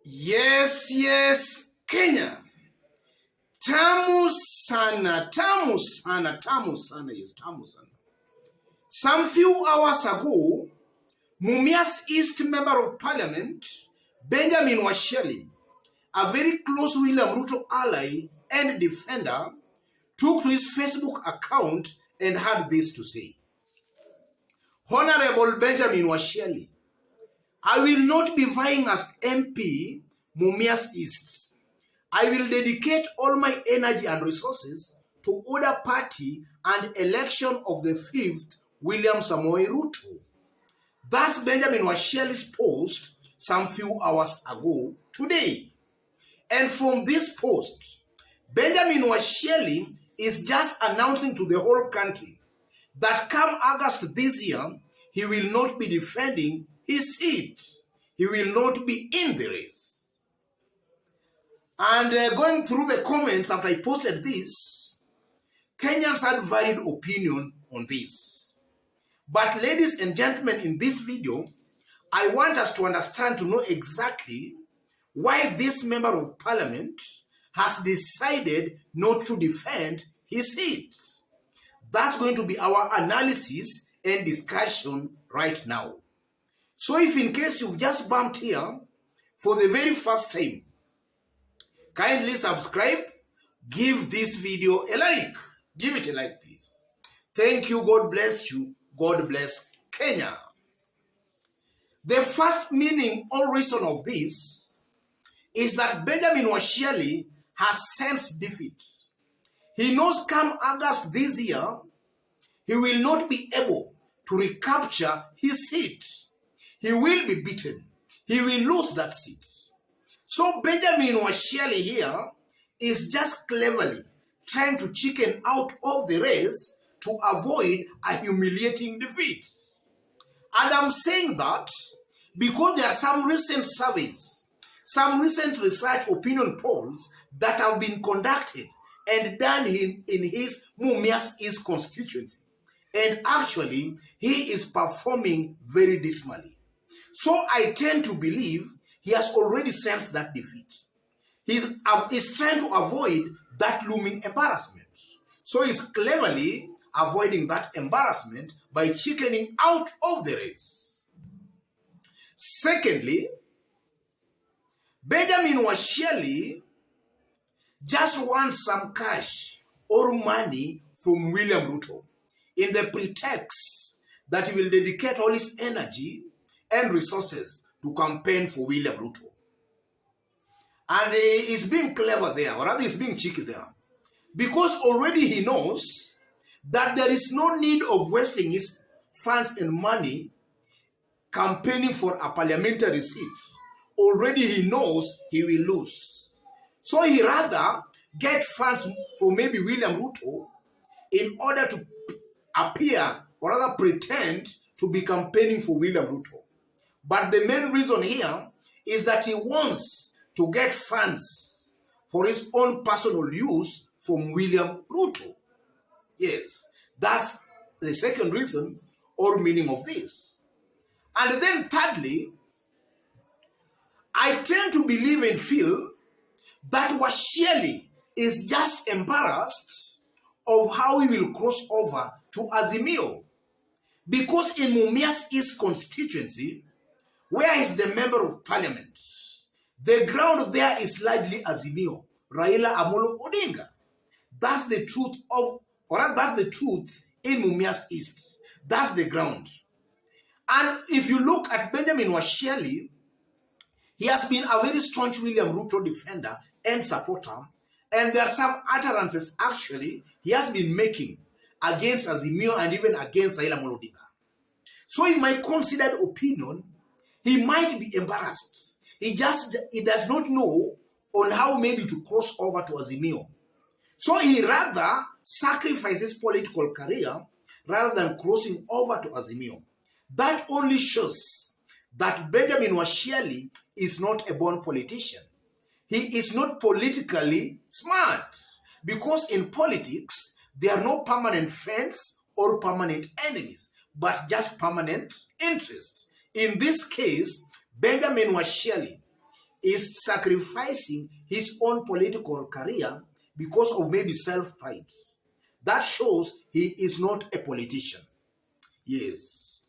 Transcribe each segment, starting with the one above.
Yes, Kenya. Tamu sana, yes, tamu sana. Some few hours ago, Mumias East Member of Parliament, Benjamin Washiali, a very close William Ruto ally and defender, took to his Facebook account and had this to say. Honorable Benjamin Washiali, I will not be vying as MP Mumias East. I will dedicate all my energy and resources to other party and election of the 5th William Samoei Ruto. That's Benjamin Washiali's post some few hours ago today. And from this post, Benjamin Washiali is just announcing to the whole country that come August this year, he will not be defending his seat. He will not be in the race. And going through the comments after I posted this, Kenyans had varied opinion on this. But ladies and gentlemen, in this video, I want us to understand, to know exactly why this member of parliament has decided not to defend his seat. That's going to be our analysis and discussion right now. So if in case you've just bumped here for the very first time, kindly subscribe, give this video a like. Give it a like, please. Thank you. God bless you. God bless Kenya. The first meaning or reason of this is that Benjamin Washiali has sensed defeat. He knows come August this year, he will not be able to recapture his seat. He will be beaten. He will lose that seat. So Benjamin Washiali here is just cleverly trying to chicken out of the race to avoid a humiliating defeat. And I'm saying that because there are some recent surveys, some recent research opinion polls that have been conducted and done in his Mumias East constituency. And actually, he is performing very dismally. So I tend to believe he has already sensed that defeat. He's trying to avoid that looming embarrassment. So he's cleverly avoiding that embarrassment by chickening out of the race. Secondly, Benjamin Washiali just wants some cash or money from William Ruto in the pretext that he will dedicate all his energy and resources to campaign for William Ruto. And he's being clever there, or rather he's being cheeky there. Because already he knows that there is no need of wasting his funds and money campaigning for a parliamentary seat. Already he knows he will lose. So he rather get funds for maybe William Ruto in order to appear, or rather pretend to be campaigning for William Ruto. But the main reason here is that he wants to get funds for his own personal use from William Ruto. Yes, that's the second reason or meaning of this. And then thirdly, I tend to believe and feel that Washiali is just embarrassed of how he will cross over to Azimio. Because in Mumias East constituency, where is the member of parliament, the ground there is largely Azimio, Raila Amolo Odinga. That's the truth of, or that's the truth in Mumias East. That's the ground. And if you look at Benjamin Washiali, he has been a very staunch William Ruto defender and supporter. And there are some utterances actually he has been making against Azimio and even against Raila Amolo Odinga. So in my considered opinion, he might be embarrassed. He does not know on how maybe to cross over to Azimio. So he rather sacrifices political career rather than crossing over to Azimio. That only shows that Benjamin Washiali is not a born politician. He is not politically smart. Because in politics, there are no permanent friends or permanent enemies, but just permanent interests. In this case, Benjamin Washiali is sacrificing his own political career because of maybe self-pride. That shows he is not a politician. Yes.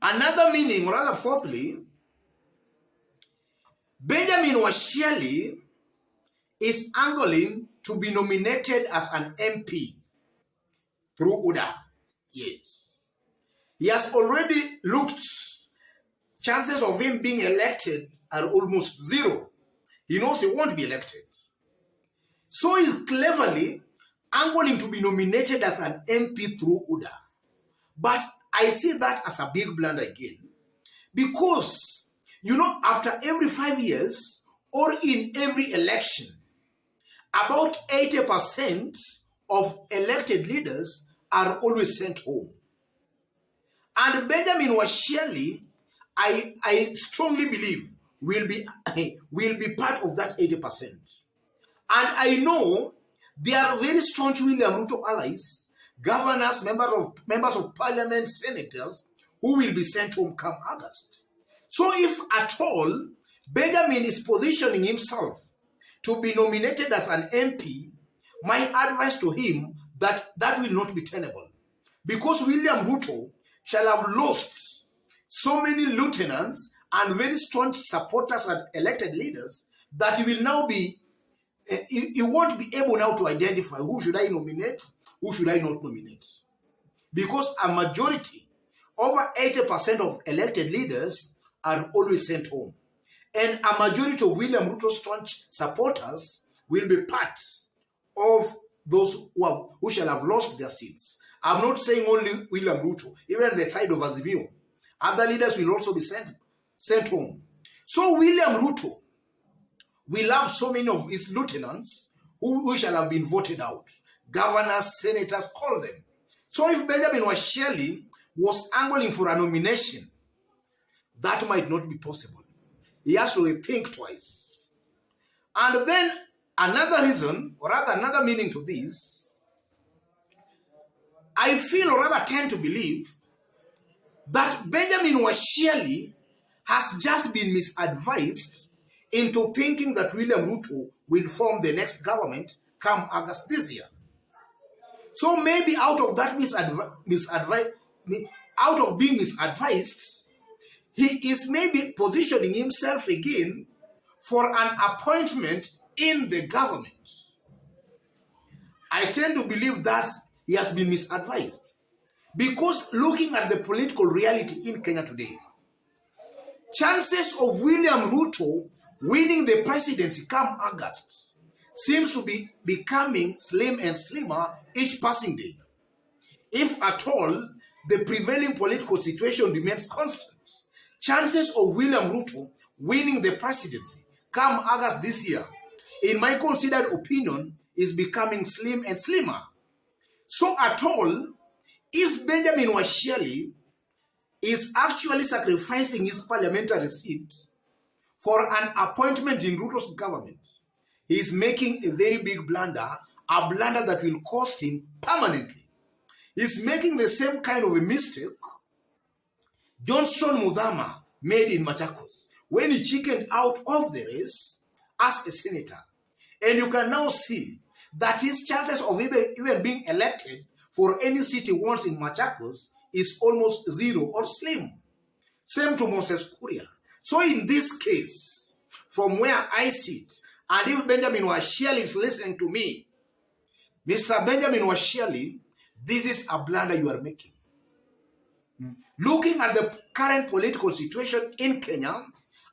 Another meaning, or rather fourthly, Benjamin Washiali is angling to be nominated as an MP through UDA. Yes. He has already looked. Chances of him being elected are almost zero. He knows he won't be elected. So he's cleverly angling to be nominated as an MP through UDA. But I see that as a big blunder again. Because, after every 5 years or in every election, about 80% of elected leaders are always sent home. And Benjamin Washiali, I strongly believe, will be part of that 80%. And I know there are very staunch William Ruto allies, governors, members of parliament, senators, who will be sent home come August. So if at all Benjamin is positioning himself to be nominated as an MP, my advice to him that will not be tenable. Because William Ruto shall have lost so many lieutenants and very strong supporters and elected leaders that he will now be, he won't be able now to identify who should I nominate, who should I not nominate. Because a majority, over 80% of elected leaders are always sent home. And a majority of William Ruto's staunch supporters will be part of those who shall have lost their seats. I'm not saying only William Ruto, even the side of Azimio. Other leaders will also be sent home. So William Ruto will have so many of his lieutenants who shall have been voted out. Governors, senators, call them. So if Benjamin Washiali was angling for a nomination, that might not be possible. He has to rethink twice. And then another reason, or rather another meaning to this, I feel or rather tend to believe that Benjamin Washiali has just been misadvised into thinking that William Ruto will form the next government come August this year. So maybe out of that out of being misadvised, he is maybe positioning himself again for an appointment in the government. I tend to believe that he has been misadvised. Because looking at the political reality in Kenya today, chances of William Ruto winning the presidency come August seems to be becoming slim and slimmer each passing day. If at all the prevailing political situation remains constant, chances of William Ruto winning the presidency come August this year, in my considered opinion, is becoming slim and slimmer. So at all, if Benjamin Washiali is actually sacrificing his parliamentary seat for an appointment in Ruto's government, he is making a very big blunder, a blunder that will cost him permanently. He's making the same kind of a mistake Johnson Muthama made in Machakos when he chickened out of the race as a senator. And you can now see that his chances of even being elected for any seat he wants in Machakos is almost zero or slim. Same to Moses Kuria. So in this case, from where I sit, and if Benjamin Washiali is listening to me, Mr. Benjamin Washiali, this is a blunder you are making. Looking at the current political situation in Kenya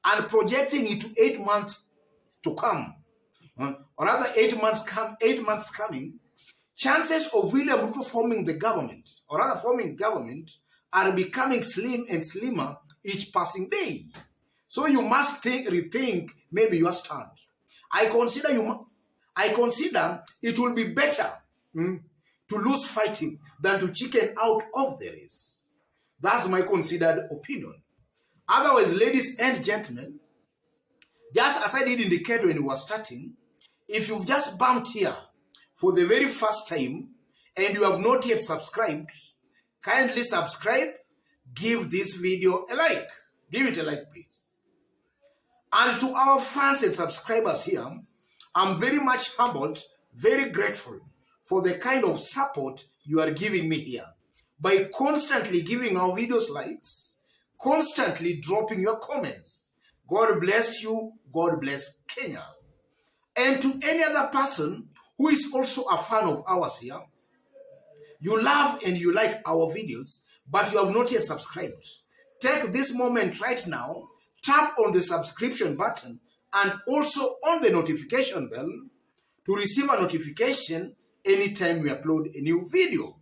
and projecting it to 8 months to come, or rather 8 months coming, chances of William Ruto forming the government, or rather forming government, are becoming slim and slimmer each passing day. So you must rethink maybe your stand. I consider it will be better to lose fighting than to chicken out of the race. That's my considered opinion. Otherwise, ladies and gentlemen, just as I did indicate when we were starting, if you've just bumped here for the very first time and you have not yet subscribed, kindly subscribe, give this video a like. Give it a like, please. And to our fans and subscribers here, I'm very much humbled, very grateful for the kind of support you are giving me here by constantly giving our videos likes, constantly dropping your comments. God bless you. God bless Kenya. And to any other person who is also a fan of ours here, you love and you like our videos, but you have not yet subscribed. Take this moment right now, tap on the subscription button and also on the notification bell to receive a notification anytime we upload a new video.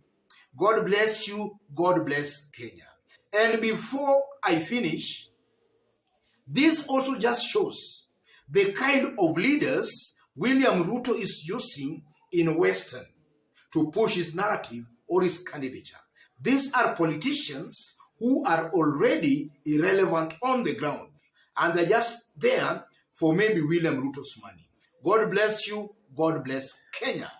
God bless you. God bless Kenya. And before I finish, this also just shows the kind of leaders William Ruto is using in Western to push his narrative or his candidature. These are politicians who are already irrelevant on the ground, and they're just there for maybe William Ruto's money. God bless you. God bless Kenya.